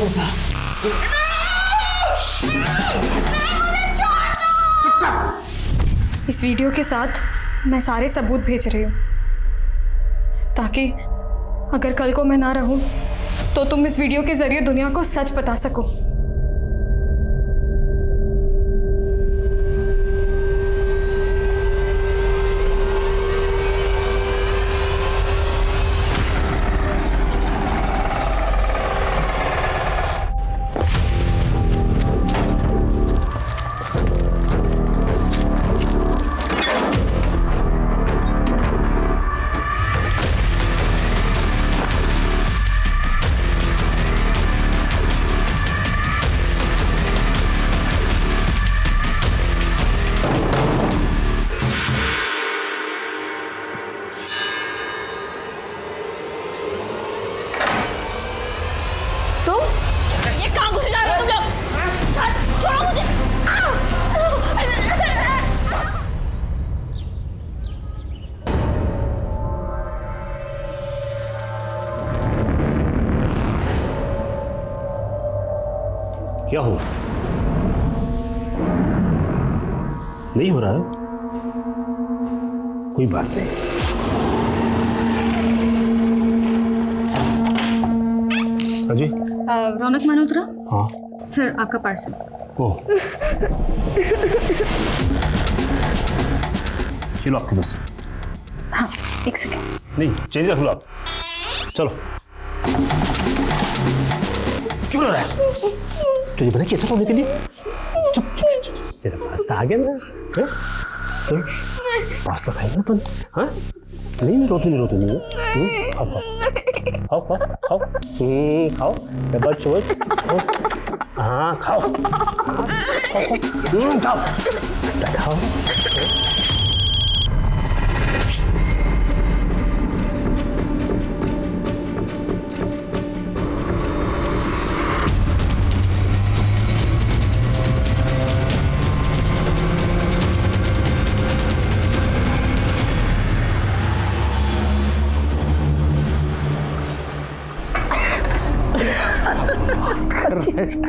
जोर से। इस वीडियो के साथ मैं सारे सबूत भेज रही हूँ ताकि अगर कल को मैं ना रहूं तो तुम इस वीडियो के जरिए दुनिया को सच बता सको। ये कहाँ घुसे जा रहे हो तुम लोग? छोड़ो मुझे। क्या हुआ? नहीं हो रहा है? कोई बात नहीं। अजय, रौनक मल्होत्रा। हाँ सर, आपका पार्सल। ओह, चलो आपके बस। हाँ, एक सेकेंड। नहीं, चेंज रख लो आप। चलो। क्यों रो रहा है? तुझे बना कैसा रोने के लिए? चुप चुप चुप चुप। तेरा पास्ता आ गया ना? हाँ? पास्ता खाएगा अपन? हाँ? नहीं रोती नहीं। खाओ खाओ खाओ खाओ खाओ। चबच हाँ खाओ खाओ पास्ता खाओ।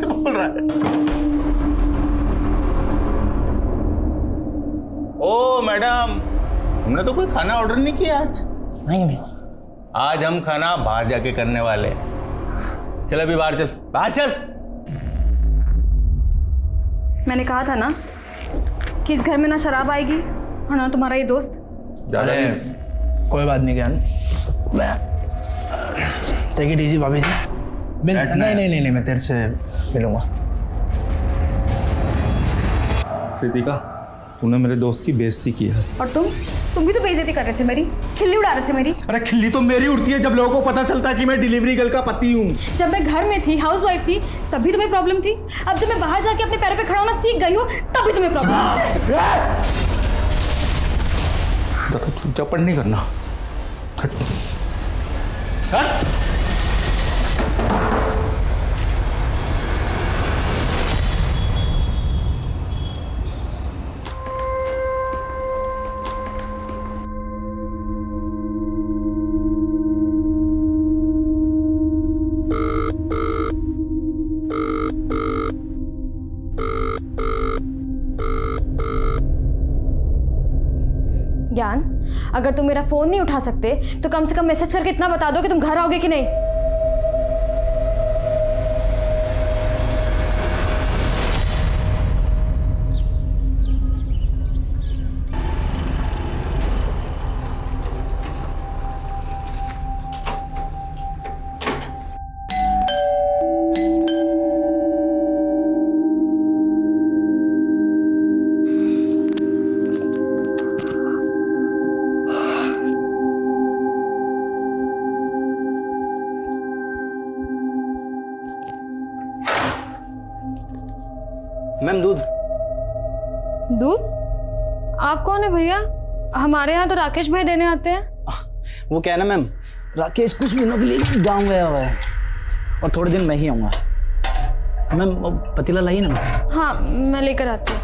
बोल रहा है। ओ मैडम, हमने तो कोई खाना ऑर्डर नहीं किया आज। नहीं आज हम खाना बाहर जाके करने वाले हैं। चल अभी बाहर चल, बाहर चल। मैंने कहा था ना कि इस घर में ना शराब आएगी और ना तुम्हारा ये दोस्त। अरे कोई बात नहीं ज्ञान, मैं टेक इट इजी भाभी जी। नहीं, मैं तेरे से मिलूंगा। कृतिका, तूने मेरे दोस्त की बेइज्जती की है। और तुम भी तो बेइज्जती कर रहे थे मेरी, खिल्ली उड़ा रहे थे मेरी। अरे खिल्ली तो मेरी उड़ती है जब लोगों को पता चलता है कि मैं डिलीवरी गर्ल का पति हूँ। जब मैं घर में थी, हाउस वाइफ थी, तभी तुम्हें प्रॉब्लम थी। अब जब मैं बाहर जाके अपने पैरों पे खड़ा होना सीख गई हूँ, तभी तुम्हें प्रॉब्लम। चौपड़ नहीं करना। ज्ञान, अगर तुम मेरा फोन नहीं उठा सकते तो कम से कम मैसेज करके इतना बता दो कि तुम घर आओगे कि नहीं। मैम दूध। दूध? आप कौन है भैया? हमारे यहाँ तो राकेश भाई देने आते हैं। वो क्या है ना मैम, राकेश कुछ दिनों के लिए गांव गया हुआ है और थोड़े दिन मैं ही आऊँगा। मैम वो पतीला लाइए ना। हाँ, मैं लेकर आती हूँ।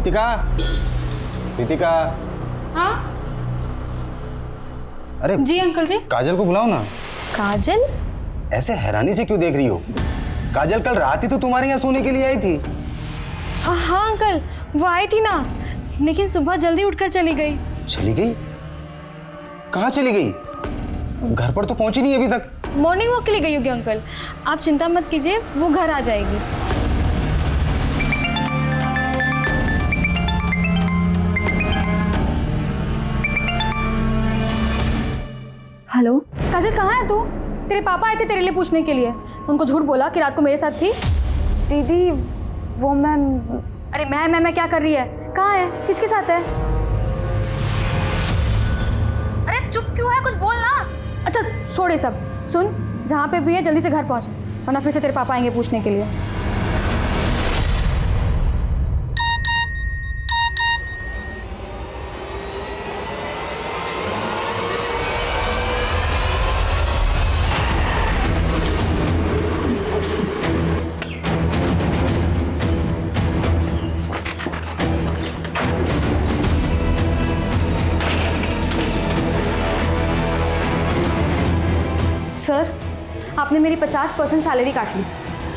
रितिका, रितिका। हाँ अरे जी अंकल जी। काजल को बुलाओ ना। काजल? ऐसे हैरानी से क्यों देख रही हो? काजल कल रात ही तो तुम्हारे यहाँ सोने के लिए आई थी। हाँ अंकल, वो आई थी ना, लेकिन सुबह जल्दी उठकर चली गई। चली गई? कहाँ चली गई? घर पर तो पहुंची नहीं अभी तक। मॉर्निंग वॉक के लिए गई होगी अंकल, आप चिंता मत कीजिए, वो घर आ जाएगी। हेलो काजल, कहाँ है तू? तेरे पापा आए थे तेरे लिए पूछने के लिए। उनको झूठ बोला कि रात को मेरे साथ थी। दीदी वो मैं अरे मैं क्या कर रही है? कहाँ है? किसके साथ है? अरे चुप क्यों है? कुछ बोल ना। अच्छा छोड़ ये सब, सुन जहाँ पे भी है जल्दी से घर पहुँच, वरना फिर से तेरे पापा आएंगे पूछने के लिए। सर, आपने मेरी 50% सैलरी काट ली।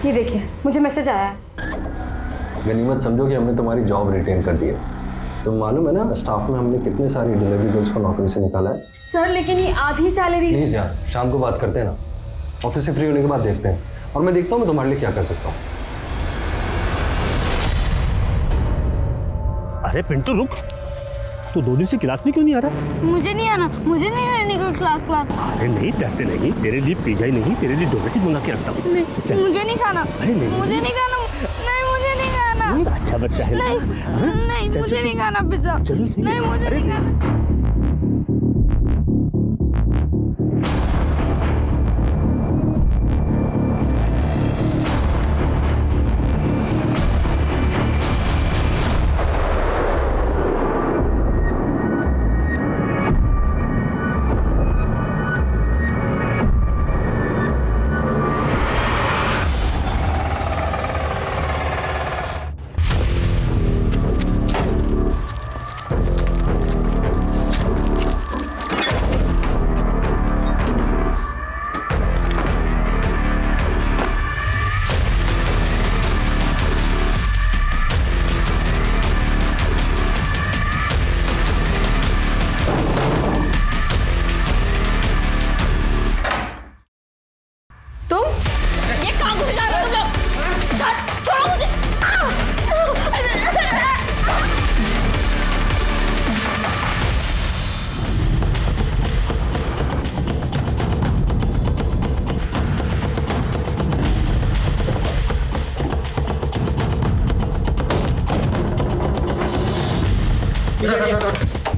ये देखिए, मुझे मैसेज आया है। गनीमत समझो कि हमने तुम्हारी जॉब रिटेन कर दी है। तुम मालूम है ना स्टाफ में हमने कितने सारी डिलीवरी गर्ल्स को नौकरी से निकाला है। सर लेकिन ये आधी सैलरी। प्लीज़ यार, शाम को बात करते हैं ना, ऑफिस से फ्री होने के बाद देखते हैं, और मैं देखता हूँ मैं तुम्हारे लिए क्या कर सकता हूँ। अरे पिंटू रुक, तू 2 दिन से क्लास में क्यों नहीं आ रहा? मुझे नहीं आना, मुझे नहीं रहने को क्लास। अरे नहीं डरते नहीं, तेरे लिए पिज्जा ही नहीं, तेरे लिए डोनेट ही मंगा के रखता हूँ। मुझे नहीं खाना। अरे नहीं, मुझे नहीं खाना। नहीं मुझे नहीं खाना। अच्छा बच्चा है। नहीं मुझे नहीं खाना पिज्जा। नहीं मुझे नहीं खाना। ये कहाँ घुसे जा रहे हो तुम लोग? छोड़ो मुझे।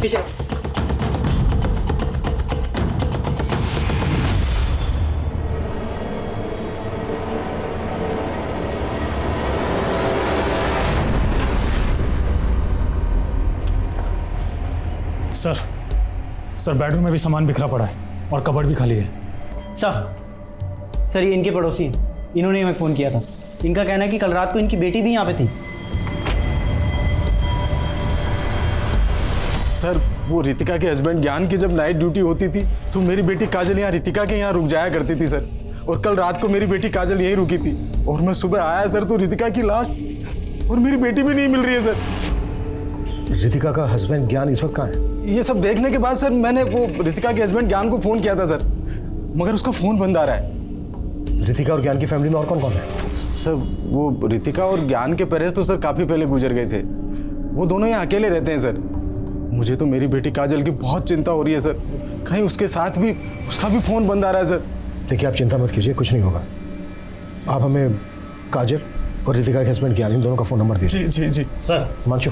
पीछे। सर बेडरूम में भी सामान बिखरा पड़ा है और कबर्ड भी खाली है। सर ये इनके पड़ोसी हैं, इन्होंने हमें फ़ोन किया था। इनका कहना है कि कल रात को इनकी बेटी भी यहाँ पे थी। सर वो रितिका के हस्बैंड ज्ञान की जब नाइट ड्यूटी होती थी तो मेरी बेटी काजल यहाँ रितिका के यहाँ रुक जाया करती थी सर, और कल रात को मेरी बेटी काजल यहीं रुकी थी, और मैं सुबह आया सर तो रितिका की लाश और मेरी बेटी भी नहीं मिल रही है सर। रितिका का हस्बैंड ज्ञान इस वक्त कहाँ है? ये सब देखने के बाद सर मैंने वो रितिका के हस्बैंड ज्ञान को फ़ोन किया था सर, मगर उसका फ़ोन बंद आ रहा है। रितिका और ज्ञान की फैमिली में और कौन कौन है? सर वो रितिका और ज्ञान के पेरेंट्स तो सर काफ़ी पहले गुजर गए थे, वो दोनों यहाँ अकेले रहते हैं सर। मुझे तो मेरी बेटी काजल की बहुत चिंता हो रही है सर, कहीं उसके साथ भी उसका भी फ़ोन बंद आ रहा है सर। देखिए आप चिंता मत कीजिए, कुछ नहीं होगा। आप हमें काजल और रितिका के हस्बैंड ज्ञान इन दोनों का फ़ोन नंबर दीजिए। जी जी जी सर। मानचू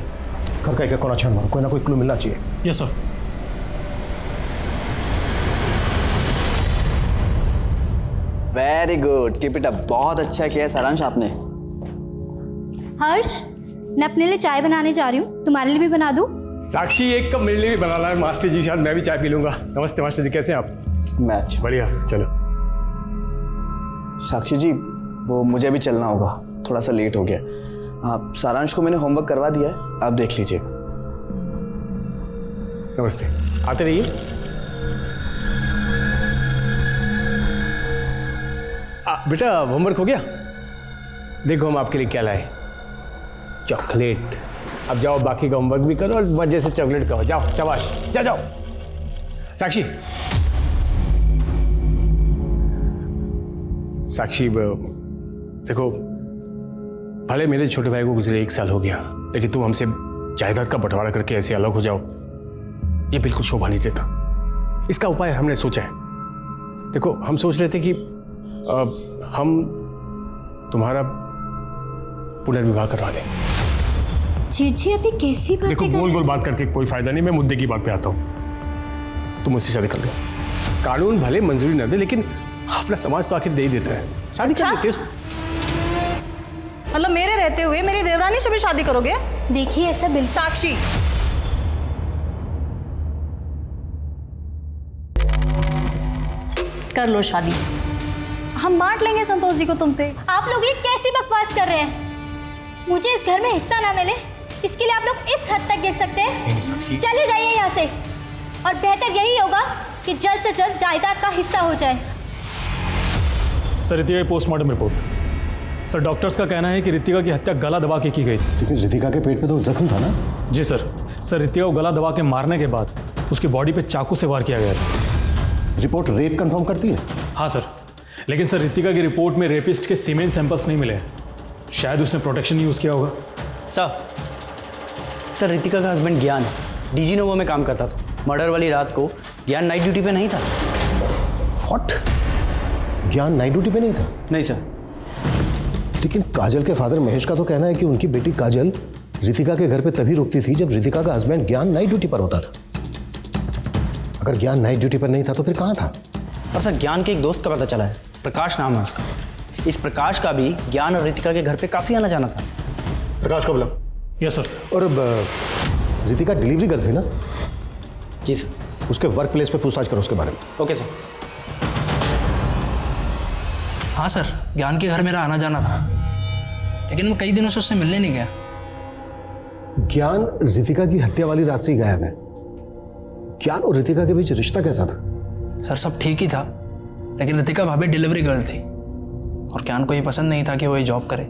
घर का एक कोना छान मारो, कोई ना कोई क्लू मिलना चाहिए। Yes sir. Very good, keep it up. बहुत अच्छा किया सारांश आपने। हर्ष, मैं अपने लिए चाय बनाने जा रही हूँ, तुम्हारे लिए भी बना दूँ? साक्षी एक कप मेरे लिए भी बनाना है मास्टर जी, शायद मैं भी चाय पी लूंगा। नमस्ते मास्टर जी, कैसे हैं आप? मैं अच्छा। बढ़िया, चलो। साक्षी जी वो मुझे भी चलना होगा, थोड़ा सा लेट हो गया। आप सारांश को मैंने होमवर्क करवा दिया है, आप देख लीजिएगा। नमस्ते, आते रहिए। बेटा होमवर्क हो गया? देखो हम आपके लिए क्या लाए, चॉकलेट। अब जाओ बाकी का होमवर्क भी करो और मजे से चॉकलेट खाओ। जाओ, शाबाश, जाओ। साक्षी, साक्षी देखो, भले मेरे छोटे भाई को गुजरे 1 साल हो गया, लेकिन तुम हमसे जायदाद का बंटवारा करके ऐसे अलग हो जाओ, ये बिल्कुल शोभा नहीं देता। इसका उपाय हमने सोचा है। देखो, हम सोच रहे थे कि हम तुम्हारा पुनर्विवाह करवा दें। जी अभी कैसी बात? देखो, गोल गोल बात करके कोई फायदा नहीं, मैं मुद्दे की बात पे आता हूँ। तुम मुझसे शादी कर लो। कानून भले मंजूरी न दे, लेकिन अपना समाज तो आखिर दे ही देता है। शादी कर लेते हैं। मतलब मेरे रहते हुए मेरी देवरानी से भी शादी करोगे? देखिए ऐसा बिल्कुल। साक्षी, कर लो शादी, हम बांट लेंगे संतोष जी को तुमसे। आप लोग ये कैसी बकवास कर रहे हैं? मुझे इस घर में हिस्सा ना मिले, इसके लिए आप लोग इस हद तक गिर सकते हैं? चले जाइए यहाँ से, और बेहतर यही होगा कि जल्द से जल्द जायदाद का हिस्सा हो जाए। सर, रितिका की पोस्टमार्टम रिपोर्ट। सर, डॉक्टर्स का कहना है कि रितिका की हत्या गला दबा के की गई। लेकिन रितिका के पेट पे तो जख्म था ना? जी सर। रितिका को गला दबा के मारने के बाद उसकी बॉडी पे चाकू से वार किया गया था। रिपोर्ट रेप कंफर्म करती है? हाँ सर, लेकिन सर रितिका की रिपोर्ट में रेपिस्ट के सीमेन सैंपल्स नहीं मिले। शायद उसने प्रोटेक्शन यूज़ किया होगा। सर रितिका का हस्बैंड ज्ञान डीजी नोवा में काम करता था। मर्डर वाली रात को ज्ञान नाइट ड्यूटी पे नहीं था। व्हाट? ज्ञान नाइट ड्यूटी पे नहीं था? नहीं सर। लेकिन काजल के फादर महेश का तो कहना है कि उनकी बेटी काजल रितिका के घर पे तभी रुकती थी जब रितिका का हस्बैंड ज्ञान नाइट ड्यूटी पर होता था। अगर ज्ञान नाइट ड्यूटी पर नहीं था तो फिर कहाँ था? और सर ज्ञान के एक दोस्त का पता चला है, प्रकाश नाम है उसका। इस प्रकाश का भी ज्ञान और रितिका के घर पे काफी आना जाना था। प्रकाश को बुला। Yes sir. और रितिका डिलीवरी गर्ल थी ना? जी सर। उसके वर्क प्लेस पे पूछताछ करो उसके बारे में। Okay sir. हाँ सर, ज्ञान के घर मेरा आना जाना था, लेकिन मैं कई दिनों से उससे मिलने नहीं गया। ज्ञान रितिका की हत्या वाली रात से ही गायब है। ज्ञान और रितिका के बीच रिश्ता कैसा था? सर सब ठीक ही था, लेकिन रितिका भाभी डिलीवरी गर्ल थी और ज्ञान को ये पसंद नहीं था कि वो ये जॉब करे।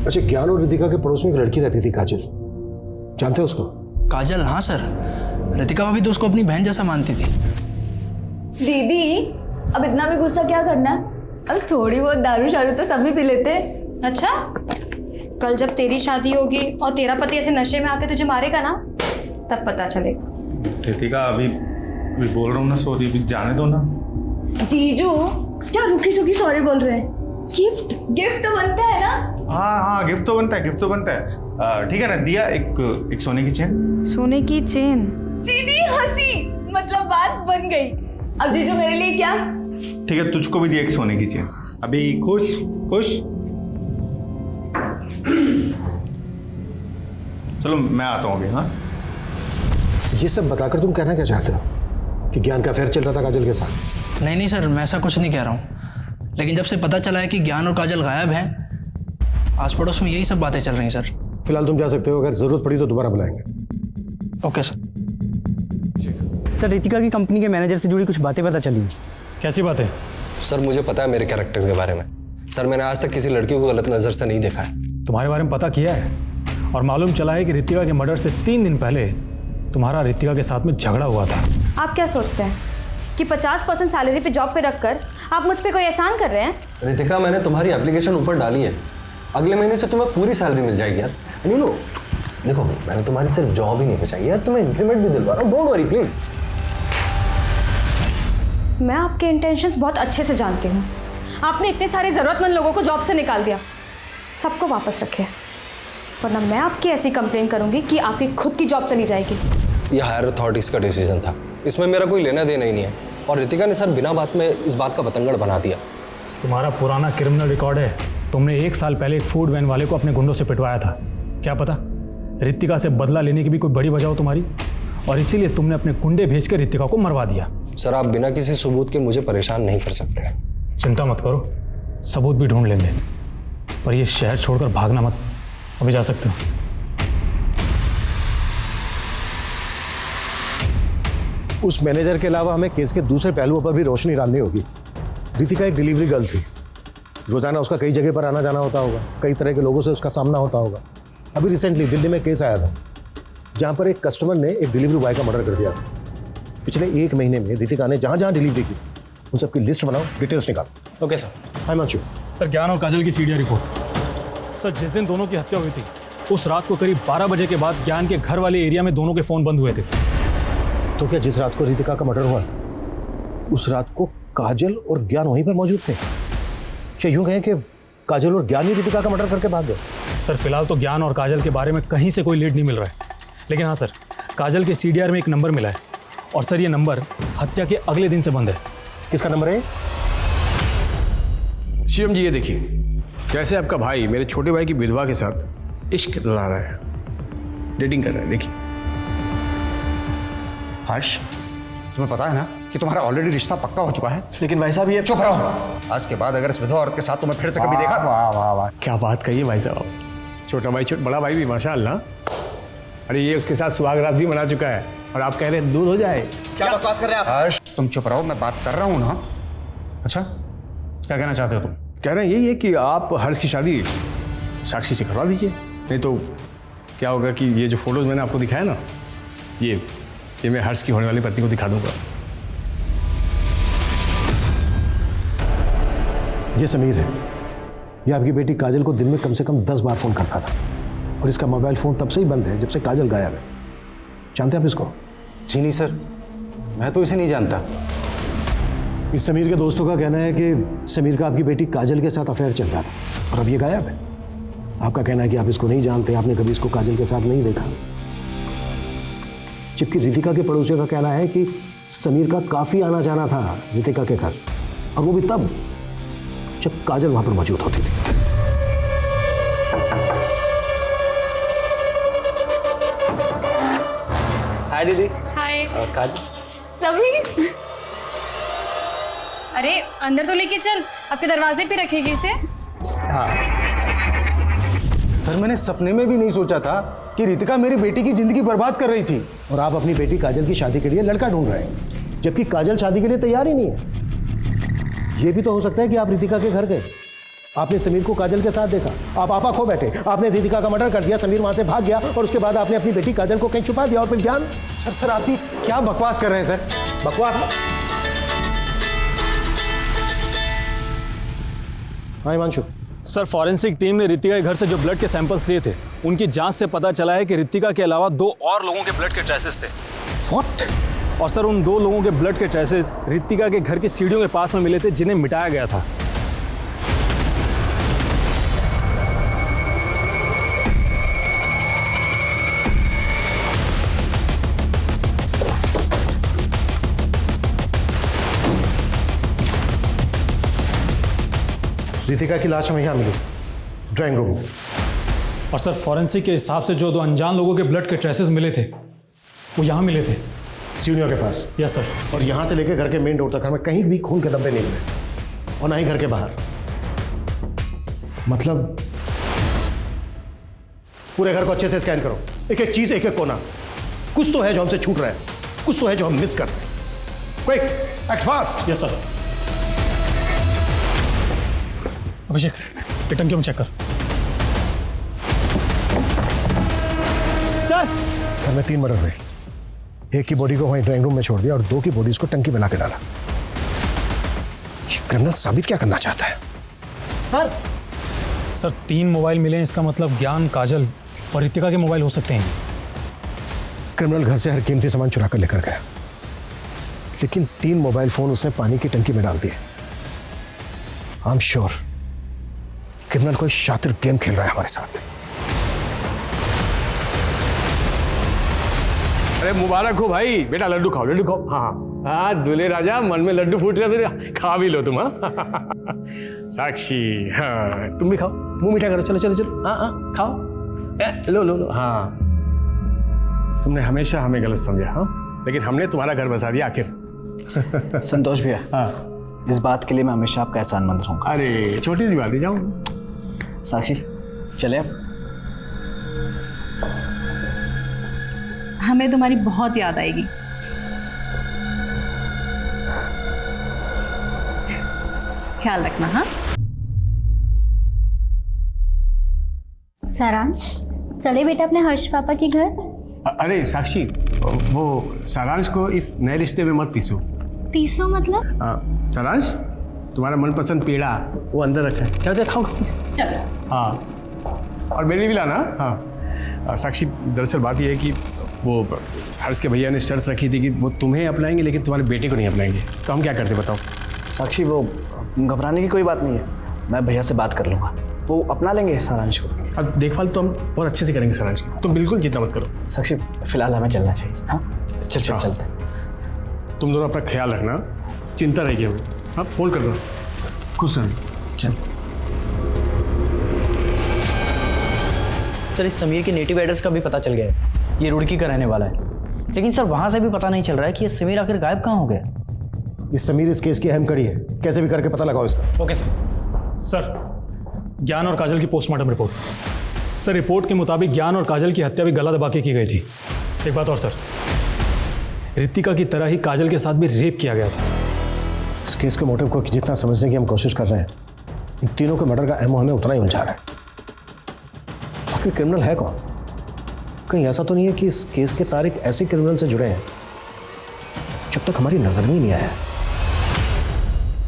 अच्छा, ज्ञान और रितिका के पड़ोस में एक लड़की रहती थी, काजल, जानते हो उसको? काजल? हाँ सर, रितिका भाभी तो उसको अपनी बहन जैसा मानती थी। दीदी, अब इतना भी गुस्सा क्या करना है? अब थोड़ी बहुत दारू शारू तो सभी पी लेते हैं। अच्छा, कल जब तेरी शादी होगी और तेरा पति ऐसे नशे में आके तुझे मारेगा ना, तब पता चलेगा। रितिका, अभी बोल रहा हूँ ना, सॉरी, अभी जाने दो ना। जीजू क्या रूखी सूखी सॉरी बोल रहे हैं? गिफ्ट तो बनता है ना? हाँ, गिफ्ट तो बनता है। ठीक है ना, दिया एक सोने की चेन। सोने की चेन? दीदी हंसी, मतलब बात बन गई। अब जीजू मेरे लिए क्या? ठीक है, तुझको भी दिया एक सोने की चेन। अभी खुश? चलो मैं आता हूँ अभी। हाँ, ये सब बताकर तुम कहना क्या चाहते हो? कि ज्ञान का अफेयर चल रहा था काजल के साथ? नहीं सर, मैं ऐसा कुछ नहीं कह रहा हूँ, लेकिन जब से पता चला है कि ज्ञान और काजल गायब हैं, आस पड़ोस में यही सब बातें चल रही हैं सर। फिलहाल तुम जा सकते हो, अगर जरूरत पड़ी तो दोबारा बुलाएंगे। Okay sir. सर रितिका की कंपनी के मैनेजर से जुड़ी कुछ बातें पता चली। कैसी बातें? सर मुझे पता है मेरे कैरेक्टर के बारे में। सर मैंने आज तक किसी लड़की को गलत नज़र से नहीं देखा है। तुम्हारे बारे में पता किया है और मालूम चला है कि रितिका के मर्डर से 3 दिन पहले तुम्हारा रितिका के साथ में झगड़ा हुआ था। आप क्या सोचते हैं कि 50% सैलरी पे जॉब पे रखकर आप मुझ पे कोई एहसान कर रहे हैं? रितिका, मैंने तुम्हारी एप्लीकेशन ऊपर डाली है, अगले महीने से तुम्हें पूरी सैलरी मिल जाएगी यार। नहीं नो, देखो मैंने तुम्हारी सिर्फ जॉब ही नहीं बचाई यार, तुम्हें इंक्रीमेंट भी दिलवा रहा हूँ, डोंट वरी प्लीज। मैं आपके इंटेंशंस बहुत अच्छे से जानती हूँ। आपने इतने सारे ज़रूरतमंद लोगों को जॉब से निकाल दिया, सबको वापस रखे, वरना मैं आपकी ऐसी कंप्लेन करूंगी कि आपकी खुद की जॉब चली जाएगी। ये हायर अथॉरिटीज़ का डिसीजन था, इसमें मेरा कोई लेना देना ही नहीं है। और रितिका ने सर बिना बात में इस बात का बतंगड़ बना दिया। तुम्हारा पुराना क्रिमिनल रिकॉर्ड है। तुमने 1 साल पहले एक फूड वैन वाले को अपने गुंडों से पिटवाया था। क्या पता रितिका से बदला लेने की भी कोई बड़ी वजह हो तुम्हारी, और इसीलिए तुमने अपने गुंडे भेजकर रितिका को मरवा दिया। सर आप बिना किसी सबूत के मुझे परेशान नहीं कर सकते। चिंता मत करो, सबूत भी ढूंढ लेंगे, पर ये शहर छोड़कर भागना मत। अभी जा सकते हो। उस मैनेजर के अलावा हमें केस के दूसरे पहलुओं पर भी रोशनी डालनी होगी। रितिका एक डिलीवरी गर्ल थी, रोजाना उसका कई जगह पर आना जाना होता होगा, कई तरह के लोगों से उसका सामना होता होगा। अभी रिसेंटली दिल्ली में केस आया था जहां पर एक कस्टमर ने एक डिलीवरी बॉय का मर्डर कर दिया था। पिछले 1 महीने में रितिका ने जहां जहां डिलीवरी की उन सबकी लिस्ट बनाओ, डिटेल्स निकालो। Okay sir. Hi Manshu. Sir, Gyan और काजल की सीडीआर रिपोर्ट। सर, जिस दिन दोनों की हत्या हुई थी उस रात को करीब 12 बजे के बाद ज्ञान के घर वाले एरिया में दोनों के फ़ोन बंद हुए थे। तो क्या जिस रात को रितिका का मर्डर हुआ उस रात को काजल और ज्ञान वहीं पर मौजूद थे? क्या यूं कहें कि काजल और ज्ञान ही रितिका का मर्डर करके भाग गए? सर, फिलहाल तो ज्ञान और काजल के बारे में कहीं से कोई लीड नहीं मिल रहा है, लेकिन हाँ सर, काजल के सीडीआर में एक नंबर मिला है और सर ये नंबर हत्या के अगले दिन से बंद है। किसका नंबर है? शिवम जी, ये देखिए कैसे आपका भाई मेरे छोटे भाई की विधवा के साथ इश्क लड़ा रहा है, डेटिंग कर रहा है। देखिए हर्ष, तुम्हें पता है ना कि तुम्हारा ऑलरेडी रिश्ता पक्का हो चुका है। लेकिन भाई साहब ये चुप रहो। आज के बाद अगर इस विधवा औरत के साथ तुम्हें फिर से कभी देखा। वाह वाह वाह, क्या बात कही है भाई साहब। छोटा भाई बड़ा भाई भी माशाअल्लाह। अरे ये उसके साथ सुहाग रात भी मना चुका है और आप कह रहे हैं दूर हो जाए। क्या बकवास कर रहे हैं आप? हर्ष, तुम चुप रहो, मैं बात कर रहा हूँ ना। अच्छा, क्या कहना चाहते हो तुम? कह रहे हैं यही है कि आप हर्ष की शादी साक्षी से करवा दीजिए, नहीं तो क्या होगा कि ये जो फोटोज मैंने आपको दिखाया ना, ये मैं हर्ष की होने वाली पत्नी को दिखा दूंगा। ये समीर है, ये आपकी बेटी काजल को दिन में कम से कम 10 बार फोन करता था और इसका मोबाइल फोन तब से ही बंद है जब से काजल गायब है। जानते हैं आप इसको? जी नहीं सर, मैं तो इसे नहीं जानता। इस समीर के दोस्तों का कहना है कि समीर का आपकी बेटी काजल के साथ अफेयर चल रहा था और अब ये गायब है। आपका कहना है कि आप इसको नहीं जानते, आपने कभी इसको काजल के साथ नहीं देखा। जबकि रितिका के पड़ोसियों का कहना है कि समीर का काफी आना जाना था रितिका के घर, और वो भी तब जब काजल वहां पर मौजूद होती थी। हाय दीदी। हाय। काजल। सभी। अरे अंदर तो लेके चल, आपके दरवाजे पे रखेगी इसे। हाँ सर, मैंने सपने में भी नहीं सोचा था कि रितिका मेरी बेटी की जिंदगी बर्बाद कर रही थी। और आप अपनी बेटी काजल की शादी के लिए लड़का ढूंढ रहे हैं, जबकि काजल शादी के लिए तैयार ही नहीं है। ये भी तो हो सकता है कि आप रितिका के घर गए, आपने समीर को काजल के साथ देखा, आप आपा खो बैठे, आपने रितिका का मर्डर कर दिया, समीर वहां से भाग गया और उसके बाद आपने अपनी बेटी काजल को कहीं छुपा दिया और फिर ज्ञान। सर आप ये क्या बकवास कर रहे हैं सर? बकवास? हाँ हिमांशु। सर, फॉरेंसिक टीम ने रितिका के घर से जो ब्लड के सैंपल्स लिए थे, उनकी जांच से पता चला है कि रितिका के अलावा 2 और लोगों के ब्लड के ट्रेसेस थे। व्हाट? और सर, उन 2 लोगों के ब्लड के ट्रेसेस रितिका के घर की सीढ़ियों के पास में मिले थे, जिन्हें मिटाया गया था। रितिका की लाश हमें यहाँ मिली, ड्राइंग रूम में। और सर, फॉरेंसिक के हिसाब से जो 2 अनजान लोगों के ब्लड के ट्रेसेस मिले थे वो यहाँ मिले थे, सीढ़ियों के पास। Yes sir. और यहाँ से लेकर घर के मेन डोर तक हमें कहीं भी खून के धब्बे नहीं मिले, और ना ही घर के बाहर। मतलब पूरे घर को अच्छे से स्कैन करो, एक एक चीज, एक एक कोना। कुछ तो है जो हमसे छूट रहा है, कुछ तो है जो हम मिस कर रहे हैं। Quick, act fast. Yes sir. Abhishek, ये टंकियों में चेक कर। सर, घर में 3 मर्डर हुए। एक की बॉडी को वहीं ड्राइंग रूम में छोड़ दिया और 2 की बॉडीज को टंकी में ला के डाला। क्रिमिनल साबित क्या करना चाहता है? सर 3 मोबाइल मिले हैं, इसका मतलब ज्ञान, काजल और रितिका के मोबाइल हो सकते हैं। क्रिमिनल घर से हर कीमती सामान चुरा कर लेकर गया, लेकिन 3 मोबाइल फोन उसने पानी की टंकी में डाल दिए। आई एम श्योर क्रिमिनल कोई शातिर गेम खेल रहा है हमारे साथ। अरे मुबारक हो भाई, बेटा लड्डू खाओ, लड्डू खाओ। हाँ हाँ हाँ, दूल्हे राजा, मन में लड्डू फूट रहे थे, खा भी लो तुम। हाँ साक्षी, हाँ तुम भी खाओ, मुंह मीठा करो। चलो चलो चलो, हाँ हाँ खाओ, लो लो लो। हाँ, तुमने हमेशा हमें गलत समझा, हाँ, लेकिन हमने तुम्हारा घर बसा दिया आखिर। संतोष भैया, हाँ, इस बात के लिए मैं हमेशा आपका एहसानमंद रहूंगा। अरे छोटी सी बात है, जाओ। साक्षी चले अब। हमें तुम्हारी बहुत याद आएगी। ख्याल रखना। हाँ सारांश, चले बेटा अपने हर्ष पापा के घर। अरे साक्षी, वो सारांश को इस नए रिश्ते में मत पीसो। पीसो मतलब? सारांश, तुम्हारा मनपसंद पेड़ा वो अंदर रखा है, चलो चलो खाओ खाओ। चलो। हाँ, और मेरे लिए भी लाना। हाँ साक्षी, दरअसल बात यह है कि वो हर्ष के भैया ने शर्त रखी थी कि वो तुम्हें अपनाएंगे लेकिन तुम्हारे बेटे को नहीं अपनाएंगे, तो हम क्या करते बताओ। साक्षी, वो घबराने की कोई बात नहीं है, मैं भैया से बात कर लूँगा, वो अपना लेंगे सारांश को। अब देखभाल तो हम बहुत अच्छे से करेंगे सारांश की, तुम बिल्कुल चिंता मत करो। साक्षी, फिलहाल हमें चलना चाहिए। हाँ चल चलते हैं। तुम दोनों अपना ख्याल रखना, चिंता रहेगी हमें। हाँ फोन कर दो, खुश रहना। चल सर, इस समीर के नेटिव एड्रेस का भी पता चल गया है, ये रुड़की का रहने वाला है, लेकिन सर वहाँ से भी पता नहीं चल रहा है कि ये समीर आखिर गायब कहाँ हो गया। ये समीर इस केस की अहम कड़ी है, कैसे भी करके पता लगाओ इसका। Okay sir. सर, ज्ञान और काजल की पोस्टमार्टम रिपोर्ट। सर, रिपोर्ट के मुताबिक ज्ञान और काजल की हत्या भी गला दबा के की गई थी। एक बात और सर, रितिका की तरह ही काजल के साथ भी रेप किया गया था। इस केस के मोटिव को जितना समझने की हम कोशिश कर रहे हैं, इन तीनों के मर्डर का अहम हमें उतना ही उलझा रहा है। आखिर क्रिमिनल है कौन? कहीं ऐसा तो नहीं है कि इस केस के तारीख ऐसे क्रिमिनल से जुड़े हैं जब तक हमारी नजर में ही नहीं आया।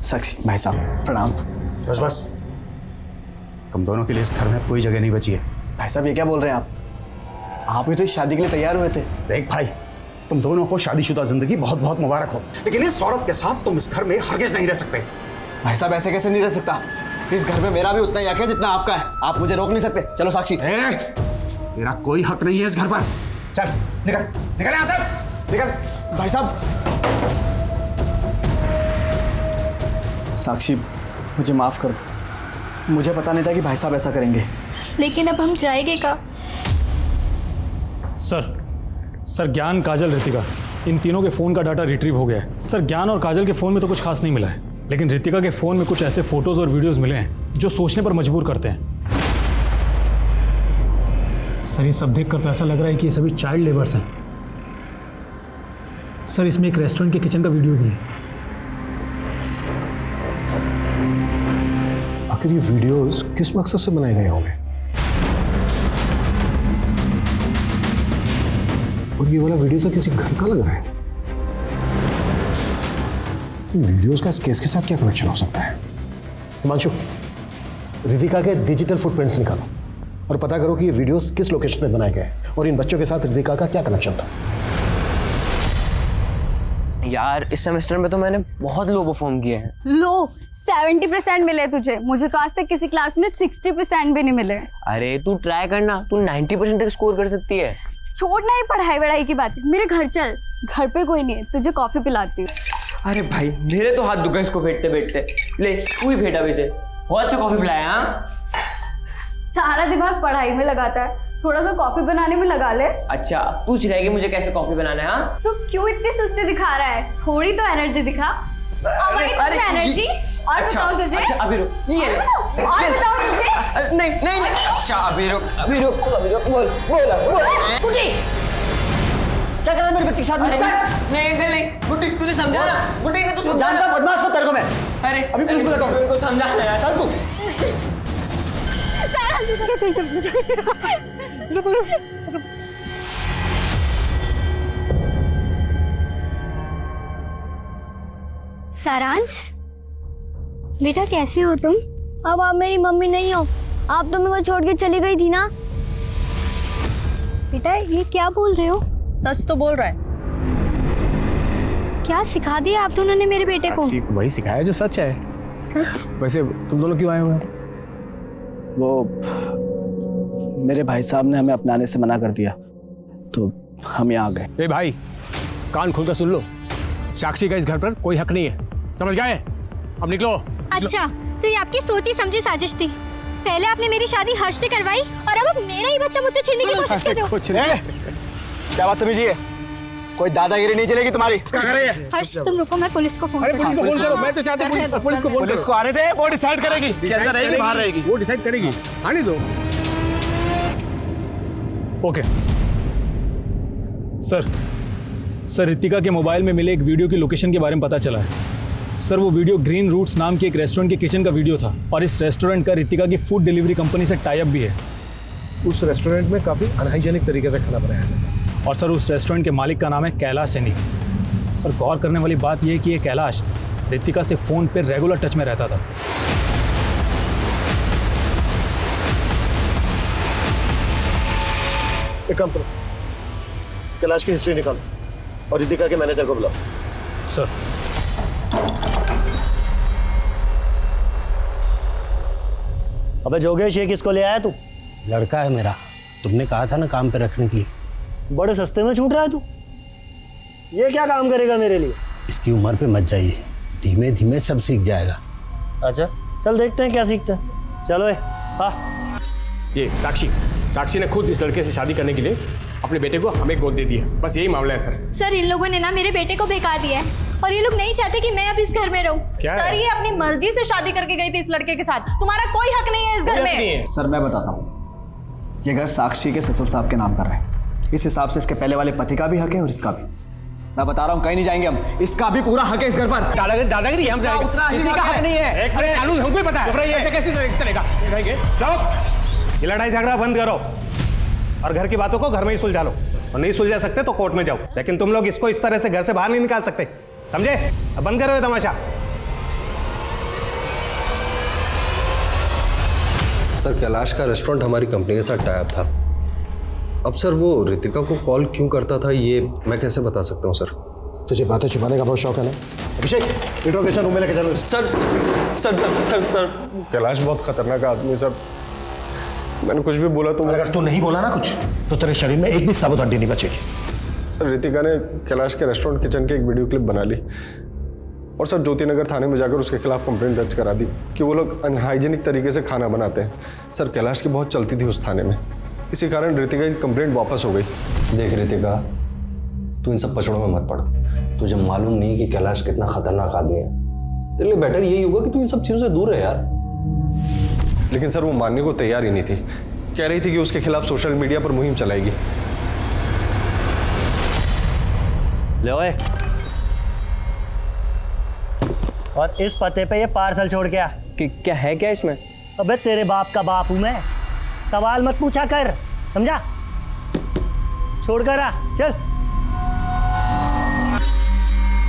साक्षी भाई साहब प्रणाम। बस बस, तुम दोनों के लिए इस घर में कोई जगह नहीं बची है। भाई साहब ये क्या बोल रहे हैं आप भी तो इस शादी के लिए तैयार हुए थे। देख भाई, तुम दोनों को शादीशुदा जिंदगी बहुत बहुत मुबारक हो, लेकिन इस औरत के साथ तुम इस घर में हरगिज नहीं रह सकते। भाई साहब ऐसे कैसे नहीं रह सकता, इस घर में मेरा भी उतना ही हक है जितना आपका है, आप मुझे रोक नहीं सकते। चलो साक्षी। मेरा कोई हक नहीं है इस घर पर। चल निकल निकल यहाँ से, निकल। भाई साहब। साक्षी मुझे माफ कर दो, मुझे पता नहीं था कि भाई साहब ऐसा करेंगे। लेकिन अब हम जाएंगे कहाँ? सर, ज्ञान, काजल, रितिका, इन तीनों के फ़ोन का डाटा रिट्रीव हो गया है। सर, ज्ञान और काजल के फ़ोन में तो कुछ खास नहीं मिला है, लेकिन रितिका के फ़ोन में कुछ ऐसे फोटोज़ और वीडियोज़ मिले हैं जो सोचने पर मजबूर करते हैं। सर, ये सब देखकर तो ऐसा लग रहा है कि ये सभी चाइल्ड लेबर्स हैं। सर, इसमें एक रेस्टोरेंट के किचन का वीडियो भी है। आखिर ये वीडियोस किस मकसद से बनाए गए होंगे? और ये वाला वीडियो तो किसी घर का लग रहा है। वीडियोस का इस केस के साथ क्या कनेक्शन हो सकता है? हिमांशु, रितिका के डिजिटल फुटप्रिंट्स निकालो और पता करो कि ये वीडियोस किस लोकेशन पे बनाए गए और इन बच्चों के साथ रितिका का क्या कनेक्शन था। यार, इस सेमेस्टर में तो मैंने बहुत लो परफॉर्म किए हैं। लो 70% मिले तुझे, मुझे तो आज तक किसी क्लास में 60% भी नहीं मिले। अरे तू ट्राई करना, तू 90% तक स्कोर कर सकती है। छोड़ना ही पढ़ाई वढ़ाई की बात है, मेरे घर चल, घर पे कोई नहीं है, तुझे कॉफी पिलाती हूँ। अरे भाई, मेरे तो हाथ दुखा इसको फेंटते फेंटते। ले तू ही फेंटा वैसे, बहुत अच्छा कॉफी पिलाया। हाँ, सारा दिमाग पढ़ाई में लगाता है, थोड़ा सा कॉफी बनाने में लगा ले। अच्छा, तू सिखाएगी मुझे कैसे कॉफी बनाना है? हाँ, तू क्यों इतनी सुस्ती दिखा रहा है? थोड़ी तो एनर्जी दिखा। एनर्जी और बताओ तुझे। अच्छा अभी रुक, ये ले। और बताओ तुझे। नहीं नहीं नहीं, अच्छा अभी रुक बोल गुड्डी, क्या कर रहा है मेरे बच्चे के साथ में? नहीं अंकल नहीं, गुड्डी तुझे समझा ना, गुड्डी ने तो समझा। जानता बदमाश को तेरे को मैं। अरे अभी पुलिस बुलाता हूँ, उनको समझा ना यार। चल तू। सारांश बेटा, कैसे हो तुम? अब आप मेरी मम्मी नहीं हो, आप तो मेरे को छोड़ के चली गई थी ना। बेटा ये क्या बोल रहे हो? सच तो बोल रहा है। क्या सिखा दिया आप दोनों ने मेरे बेटे को? वही सिखाया जो सच है। सच? वैसे तुम दोनों क्यों आए हुए हैं? वो मेरे भाई साहब ने हमें अपनाने से मना कर दिया, तो हम यहाँ आ गए। ए भाई, कान खोलकर सुन लो, साक्षी का इस घर पर कोई हक नहीं है, समझ गए? अब निकलो। अच्छा, तो ये आपकी सोची समझी साजिश थी। पहले आपने मेरी शादी हर्ष से करवाई और अब मेरा ही बच्चा मुझसे छीनने की कोशिश कर रहे हो। क्या बदतमीजी है? कोई दादागिरी नहीं चलेगी तुम्हारी। क्या कर रही है? हर्ष तुम रुको, मैं पुलिस को फोन अरे पुलिस को फोन करो, मैं तो चाहता हूं पुलिस को फोन करो। पुलिस को आने दे, वो डिसाइड करेगी कि अंदर रहेगी बाहर रहेगी। वो डिसाइड करेगी, आने दो। ओके सर, रितिका के मोबाइल में मिले एक वीडियो की लोकेशन के बारे में पता चला है। सर वो वीडियो ग्रीन रूट्स नाम की एक रेस्टोरेंट के किचन का वीडियो था और इस रेस्टोरेंट का रितिका की फूड डिलीवरी कंपनी से टाई अप भी है। उस रेस्टोरेंट में काफ़ी अनहाइजेनिक तरीके से खाना बनाया जाता और सर उस रेस्टोरेंट के मालिक का नाम है कैलाश सैनी। सर गौर करने वाली बात यह है कि ये कैलाश रितिका से फ़ोन पे रेगुलर टच में रहता था। एक काम करो, इस कैलाश की हिस्ट्री निकालो और रितिका के मैनेजर को बुलाओ। सर अबे जोगेश, ये किसको ले आया तू? लड़का है मेरा, तुमने कहा था ना काम पे रखने के लिए। बड़े सस्ते में छूट रहा है तू। ये क्या काम करेगा मेरे लिए? इसकी उम्र पे मत जाइए, धीमे धीमे सब सीख जाएगा। अच्छा चल देखते हैं क्या सीखता है। चलो हाँ। ये साक्षी ने खुद इस लड़के से शादी करने के लिए अपने बेटे को हमें गोद दे दी है। बस यही मामला है सर। सर इन लोगों ने ना मेरे बेटे को बेकार दिया है और ये लोग नहीं चाहते कि मैं अब इस घर में रहूं। सर ये अपनी मर्जी से शादी करके गई थी इस लड़के के साथ, तुम्हारा कोई हक नहीं है इस घर में। सर मैं बताता हूँ, ये घर साक्षी के ससुर साहब के नाम पर है। इस हिसाब से इसके पहले वाले पति का भी हक है और इसका भी। मैं बता रहा हूँ कहीं नहीं जाएंगे हम, इसका भी पूरा हक है इस घर पर। दादागिरी हम किसी का हक नहीं है। कानून हमको ही पता है, ऐसे कैसे चलेगा? ये लड़ाई झगड़ा बंद करो और घर की बातों को घर में ही सुलझा लो, और नहीं सुलझा सकते तो कोर्ट में जाओ, लेकिन तुम लोग इसको इस तरह से घर से बाहर नहीं निकाल सकते, समझे? अब बंद करो ये तमाशा। सर कैलाश का रेस्टोरेंट हमारी कंपनी के साथ टाई अप था। अब सर वो रितिका को कॉल क्यों करता था ये मैं कैसे बता सकता हूँ सर? तुझे बातें छुपाने का बहुत शौक है ना? अभिषेक, इंट्रोगेशन रूम में लेके चलो। Sir sir sir sir sir Kailash बहुत खतरनाक आदमी सर, मैंने कुछ भी बोला तो अगर तू नहीं बोला ना कुछ तो तेरे शरीर में एक भी साबुत हड्डी नहीं बचेगी। सर रितिका ने कैलाश के रेस्टोरेंट किचन की एक वीडियो क्लिप बना ली और सर ज्योति नगर थाने में जाकर उसके खिलाफ कंप्लेंट दर्ज करा दी कि वो लोग अनहाइजीनिक तरीके से खाना बनाते हैं। सर कैलाश की बहुत चलती थी उस थाने में, इसी कारण रितिका की कंप्लेंट वापस हो गई। देख रितिका, तू इन सब पचड़ों में मत पड़। तुझे मालूम नहीं कि कैलाश कितना खतरनाक आदमी है। तेरे लिए बेटर यही होगा कि तू इन सब चीजों से दूर रहे यार। लेकिन सर वो मानने को तैयार ही नहीं थी, कह रही थी कि उसके खिलाफ सोशल मीडिया पर मुहिम चलाएगी। ले ओए, और इस पते पे ये पार्सल छोड़ के आ। क्या है क्या इसमें? अबे तेरे बाप का बाप हूं मैं, सवाल मत पूछा कर, समझा? छोड़ कर आ, चल।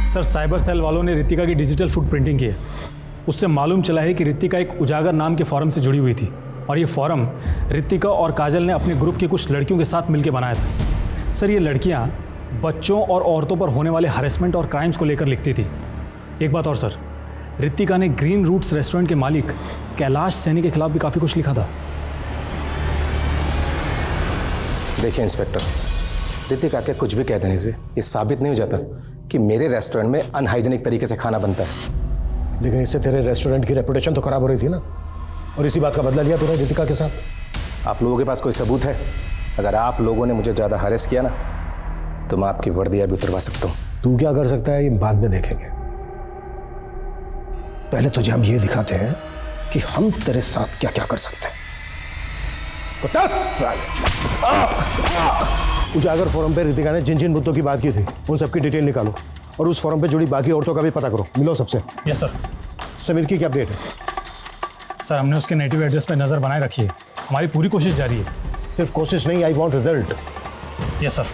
सर साइबर सेल वालों ने रितिका की डिजिटल फुटप्रिंटिंग की है। उससे मालूम चला है कि रितिका एक उजागर नाम के फॉरम से जुड़ी हुई थी और ये फॉरम रितिका और काजल ने अपने ग्रुप की कुछ लड़कियों के साथ मिलकर बनाया था। सर ये लड़कियां बच्चों और औरतों पर होने वाले हरेसमेंट और क्राइम्स को लेकर लिखती थी। एक बात और सर, रितिका ने ग्रीन रूट्स रेस्टोरेंट के मालिक कैलाश सैनी के खिलाफ भी काफ़ी कुछ लिखा था। देखिए इंस्पेक्टर, रितिका के कुछ भी कह देने से ये साबित नहीं हो जाता कि मेरे रेस्टोरेंट में अनहाइजीनिक तरीके से खाना बनता है। लेकिन इससे तेरे रेस्टोरेंट की रेपुटेशन तो खराब हो रही थी ना, और इसी बात का बदला लिया तूने रितिका के साथ। आप लोगों के पास कोई सबूत है? अगर आप लोगों ने मुझे ज़्यादा हरेस किया ना तो मैं आपकी वर्दियाँ भी उतरवा सकता हूँ। तू क्या कर सकता है ये बाद में देखेंगे, पहले तुझे हम ये दिखाते हैं कि हम तेरे साथ क्या क्या कर सकते हैं। उजागर फोरम पे रितिका ने जिन जिन मुद्दों की बात की थी उन सबकी डिटेल निकालो और उस फोरम पे जुड़ी बाकी औरतों का भी पता करो। मिलो सबसे। Yes sir. समीर की क्या अपडेट है? सर हमने उसके नेटिव एड्रेस पे नज़र बनाए रखी है, हमारी पूरी कोशिश जारी है। सिर्फ कोशिश नहीं, I want result. Yes sir.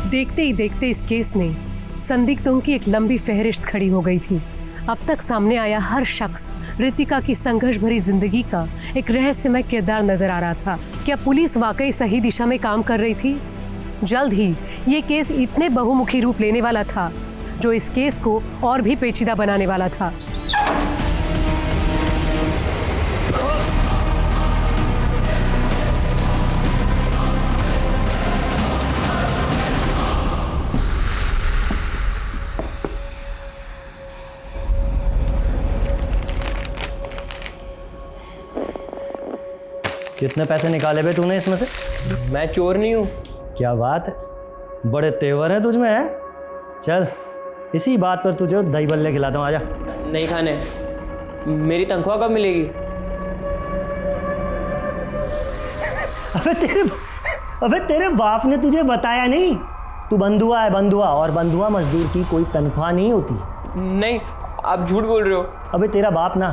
देखते ही देखते इस केस में संदिग्धों की एक लंबी फहरिस्त खड़ी हो गई थी। अब तक सामने आया हर शख्स रितिका की संघर्ष भरी जिंदगी का एक रहस्यमय किरदार नजर आ रहा था। क्या पुलिस वाकई सही दिशा में काम कर रही थी? जल्द ही ये केस इतने बहुमुखी रूप लेने वाला था जो इस केस को और भी पेचीदा बनाने वाला था। कितने पैसे निकाले बे तूने इसमें से? मैं चोर नहीं हूँ। क्या बात है, बड़े तेवर हैं तुझमें है। चल इसी बात पर तुझे दही बल्ले खिलाता हूँ, आजा। नहीं खाने। मेरी तनख्वाह कब मिलेगी? अबे तेरे बाप ने तुझे बताया नहीं? तू बंधुआ है, बंधुआ, और बंधुआ मजदूर की कोई तनख्वाह नहीं होती। नहीं, आप झूठ बोल रहे हो। अबे तेरा बाप ना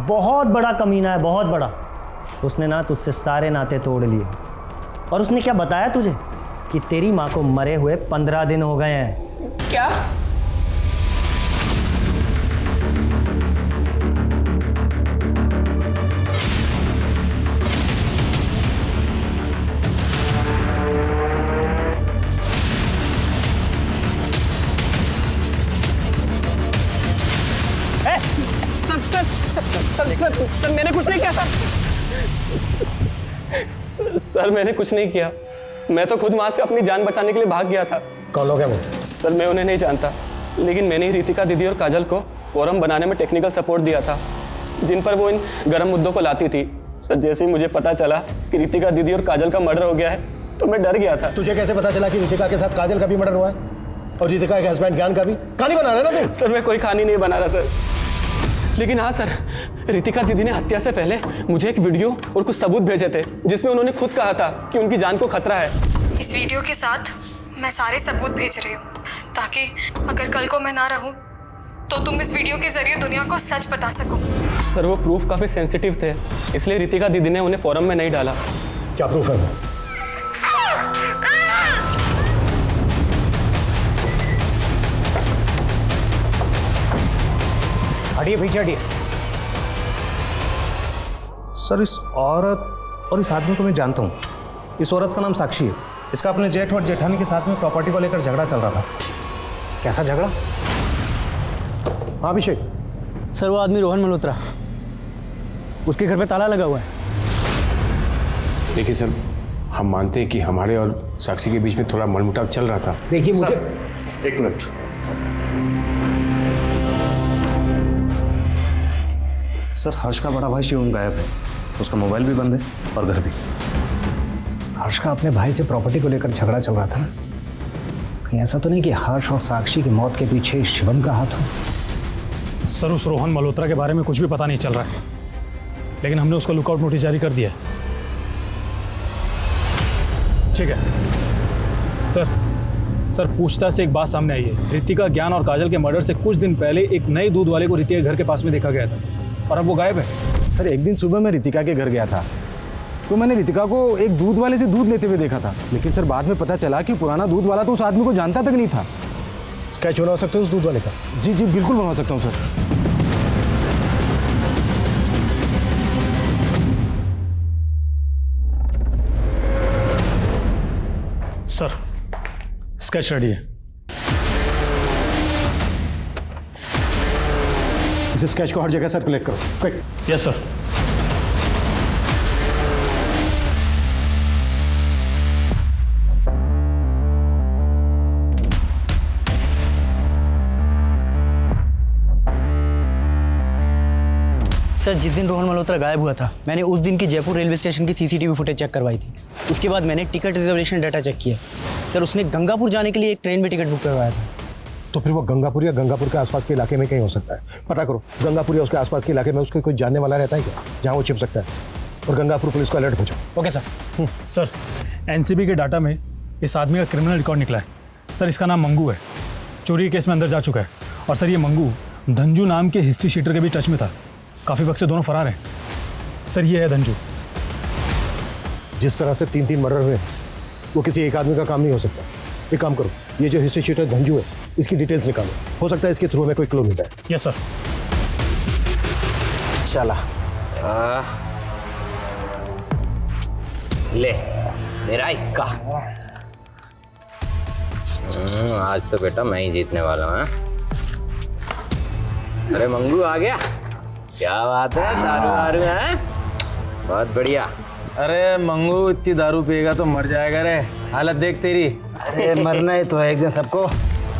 बहुत बड़ा कमीना है, बहुत बड़ा। उसने ना तुझसे सारे नाते तोड़ लिए। और उसने क्या बताया तुझे? कि तेरी माँ को मरे हुए 15 दिन हो गए हैं। क्या? सर मैंने कुछ नहीं किया सर मैंने कुछ नहीं किया। मैं तो खुद वहां से अपनी जान बचाने के लिए भाग गया था। कौन लोग हैं वो? सर मैं उन्हें नहीं जानता, लेकिन मैंने ही रितिका दीदी और काजल को फोरम बनाने में टेक्निकल सपोर्ट दिया था, जिन पर वो इन गर्म मुद्दों को लाती थी। सर जैसे ही मुझे पता चला कि रितिका दीदी और काजल का मर्डर हो गया है तो मैं डर गया था। तुझे कैसे पता चला कि रितिका के साथ काजल का भी मर्डर हुआ है और रितिका के हस्बैंड ज्ञान का भी? कहानी बना रहा है ना तू? सर मैं कोई कहानी नहीं बना रहा सर, लेकिन हाँ सर, रितिका दीदी ने हत्या से पहले मुझे एक वीडियो और कुछ सबूत भेजे थे जिसमें उन्होंने खुद कहा था कि उनकी जान को खतरा है। इस वीडियो के साथ मैं सारे सबूत भेज रही हूँ ताकि अगर कल को मैं ना रहूँ तो तुम इस वीडियो के जरिए दुनिया को सच बता सको। सर वो प्रूफ काफी सेंसिटिव थे, इसलिए रितिका दीदी ने उन्हें फोरम में नहीं डाला। क्या प्रूफ है? हटिए, पीछे हटिए। सर इस औरत और इस आदमी को मैं जानता हूँ। इस औरत का नाम साक्षी है। इसका अपने जेठ और जेठानी के साथ में प्रॉपर्टी को लेकर झगड़ा चल रहा था। कैसा झगड़ा? हाँ अभिषेक। सर वो आदमी रोहन मल्होत्रा, उसके घर पे ताला लगा हुआ है। देखिए सर, हम मानते हैं कि हमारे और साक्षी के बीच में थोड़ा मनमुटाव चल रहा था। देखिए मुझे एक मिनट। सर हर्ष का बड़ा भाई शिवम गायब है, उसका मोबाइल भी बंद है और घर भी। हर्ष का अपने भाई से प्रॉपर्टी को लेकर झगड़ा चल रहा था। कहीं ऐसा तो नहीं कि हर्ष और साक्षी की मौत के पीछे शिवम का हाथ हो? सर उस रोहन मल्होत्रा के बारे में कुछ भी पता नहीं चल रहा है, लेकिन हमने उसका लुकआउट नोटिस जारी कर दिया है। ठीक है सर, पूछताछ से एक बात सामने आई है। रितिका, ज्ञान और काजल के मर्डर से कुछ दिन पहले एक नए दूध वाले को रितिका के घर के पास में देखा गया था और अब वो गायब है। सर एक दिन सुबह मैं रितिका के घर गया था तो मैंने रितिका को एक दूध वाले से दूध लेते हुए देखा था, लेकिन सर बाद में पता चला कि पुराना दूध वाला तो उस आदमी को जानता तक नहीं था। स्केच बनवा सकते हो उस दूध वाले का? जी जी बिल्कुल बनवा सकता हूँ सर। सर स्केच रेडी है। इस स्केच को हर जगह सर्कुलेट करो, क्विक। Yes sir. सर जिस दिन रोहन मल्होत्रा गायब हुआ था, मैंने उस दिन की जयपुर रेलवे स्टेशन की सीसीटीवी फुटेज चेक करवाई थी। उसके बाद मैंने टिकट रिजर्वेशन डाटा चेक किया। सर उसने गंगापुर जाने के लिए एक ट्रेन में टिकट बुक करवाया था। तो फिर वो गंगापुर या गंगापुर के आसपास के इलाके में कहीं हो सकता है। पता करो, गंगापुर या उसके आसपास के इलाके में उसके कोई जानने वाला रहता है क्या, जहाँ वो छिप सकता है? और गंगापुर पुलिस को अलर्ट भेजो। Okay sir. सर एनसीबी के डाटा में इस आदमी का क्रिमिनल रिकॉर्ड निकला है। सर इसका नाम मंगू है, चोरी केस में अंदर जा चुका है। और सर ये मंगू धंजू नाम के हिस्ट्री शीटर के भी टच में था। काफ़ी वक्त से दोनों फरार हैं। सर ये है धंजू। जिस तरह से 3 मर्डर हुए वो किसी एक आदमी का काम नहीं हो सकता। एक काम करो, ये जो हिस्ट्री शीटर धंजू है इसकी डिटेल्स निकालो, हो सकता है इसके थ्रू में कोई क्लू मिल जाए। Yes sir. चला ले मेरा इक्का। आज तो बेटा मैं ही जीतने वाला हूँ। अरे मंगू आ गया, क्या बात है, दारू दारू है, बहुत बढ़िया। अरे मंगू इतनी दारू पिएगा तो मर जाएगा रे, हालत देख तेरी। अरे मरना ही तो है एक दिन सबको।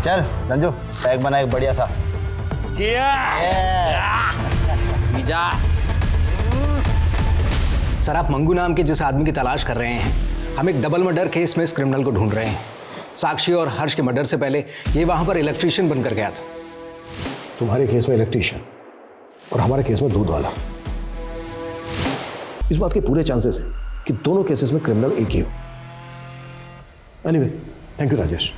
चल धंजू पैक बना एक बढ़िया सा। सर आप मंगू नाम के जिस आदमी की तलाश कर रहे हैं, हम एक डबल मर्डर केस में इस क्रिमिनल को ढूंढ रहे हैं। साक्षी और हर्ष के मर्डर से पहले ये वहां पर इलेक्ट्रीशियन बनकर गया था। तुम्हारे केस में इलेक्ट्रीशियन और हमारे केस में दूध वाला। इस बात के पूरे चांसेस हैं कि दोनों केसेस में क्रिमिनल एक ही हो। Anyway, thank you Rajesh.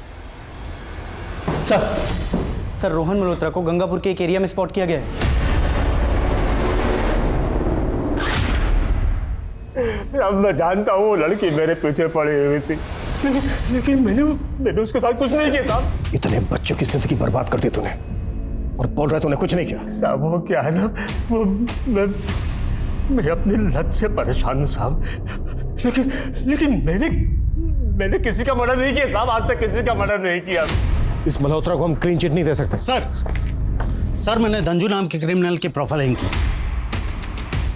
Sir Rohan Malhotra को गंगापुर के एक एरिया में स्पॉट किया गया है। अब मैं जानता हूँ वो लड़की मेरे पीछे पड़ी हुई थी, लेकिन मैंने उसके साथ कुछ नहीं किया साहब। इतने बच्चों की जिंदगी बर्बाद कर दी तूने और बोल रहा है तूने कुछ नहीं किया। साहब वो क्या है ना, वो मैं अपनी लत से परेशान हूँ साहब, लेकिन मैंने किसी का मर्डर नहीं किया साहब, आज तक किसी का मर्डर नहीं किया। इस मल्होत्रा को हम क्लीन चिट नहीं दे सकते। सर मैंने धंजू नाम के क्रिमिनल की प्रोफाइलिंग की।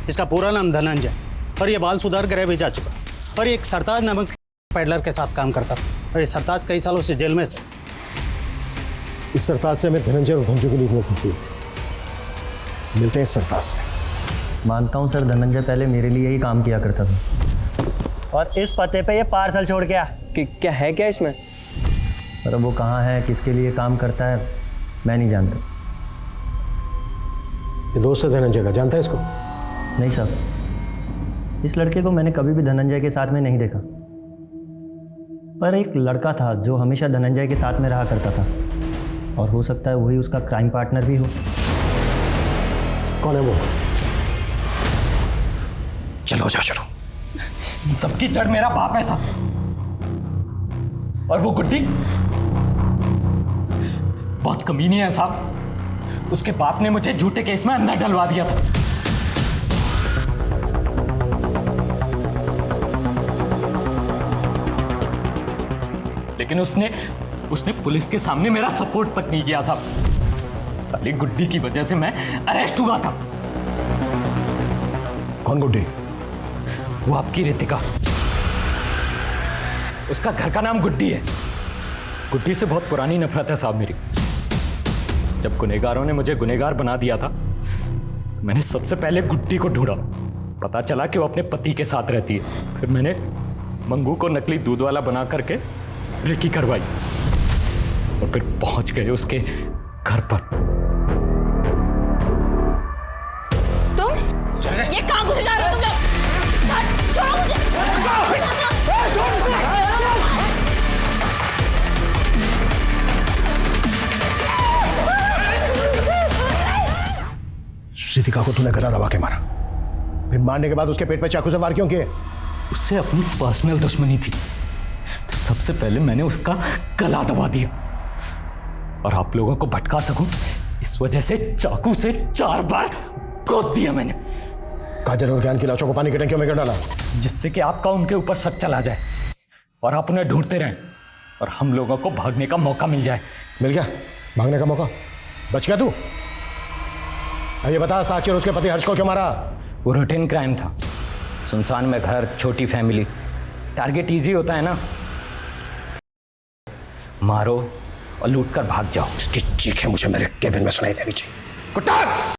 इसका पूरा नाम धनंजय और ये बाल सुधार गृह भी जा चुका और ये एक सरताज नामक पेडलर के साथ काम करता था और ये सरताज कई सालों से जेल में से। इस सरताज से हमें धनंजय और धंजू की लीड मिल सकती है। मिलते हैं इस सरताज से। मानता हूँ सर, धनंजय पहले मेरे लिए ही काम किया करता था और इस पते पे ये पार्सल छोड़ गया। कि क्या है क्या इसमें? पर वो कहाँ है, किसके लिए काम करता है, मैं नहीं जानता। ये दोस्त है धनंजय का, जानता है इसको? नहीं साहब, इस लड़के को मैंने कभी भी धनंजय के साथ में नहीं देखा, पर एक लड़का था जो हमेशा धनंजय के साथ में रहा करता था और हो सकता है वही उसका क्राइम पार्टनर भी हो। कौन है वो? चलो जा शुरू। सबकी जड़ मेरा बाप है साहब, और वो गुड्डी बहुत कमीनी है साहब। उसके बाप ने मुझे झूठे केस में अंदर डलवा दिया था। लेकिन उसने पुलिस के सामने मेरा सपोर्ट तक नहीं किया साहब। साली गुड्डी की वजह से मैं अरेस्ट हुआ था। कौन गुड्डी? वो आपकी रितिका। उसका घर का नाम गुड्डी है। गुड्डी से बहुत पुरानी नफरत है साहब मेरी। जब गुनहगारों ने मुझे गुनहगार बना दिया था तो मैंने सबसे पहले गुड्डी को ढूंढा। पता चला कि वो अपने पति के साथ रहती है। फिर मैंने मंगू को नकली दूध वाला बना करके रेकी करवाई और फिर पहुंच गए उसके घर पर। तुम ये कहां घुसे जा रहे हो तुम लोग? छोड़ो मुझे। रितिका को तूने गला दबा के मारा, फिर मारने के बाद उसके पेट पे चाकू से वार क्यों किए? उससे अपनी पर्सनल दुश्मनी थी तो सबसे पहले मैंने उसका गला दबा दिया और आप लोगों को भटका सकूं इस वजह से चाकू से 4 बार गोद दिया मैंने। काजल और ज्ञान की लाशों को पानी की टंकियों में गिर डाला जिससे कि आपका उनके ऊपर शक चला जाए और आप उन्हें ढूंढते रहें और हम लोगों को भागने का मौका मिल जाए। मिल गया भागने का मौका? बच गया तू? ये बता, साक्षी और उसके पति हर्ष को क्यों मारा? वो रूटीन क्राइम था। सुनसान में घर, छोटी फैमिली, टारगेट इजी होता है ना, मारो और लूट कर भाग जाओ। इसकी चीखें मुझे मेरे केबिन में सुनाई देनी चाहिए। कुटास!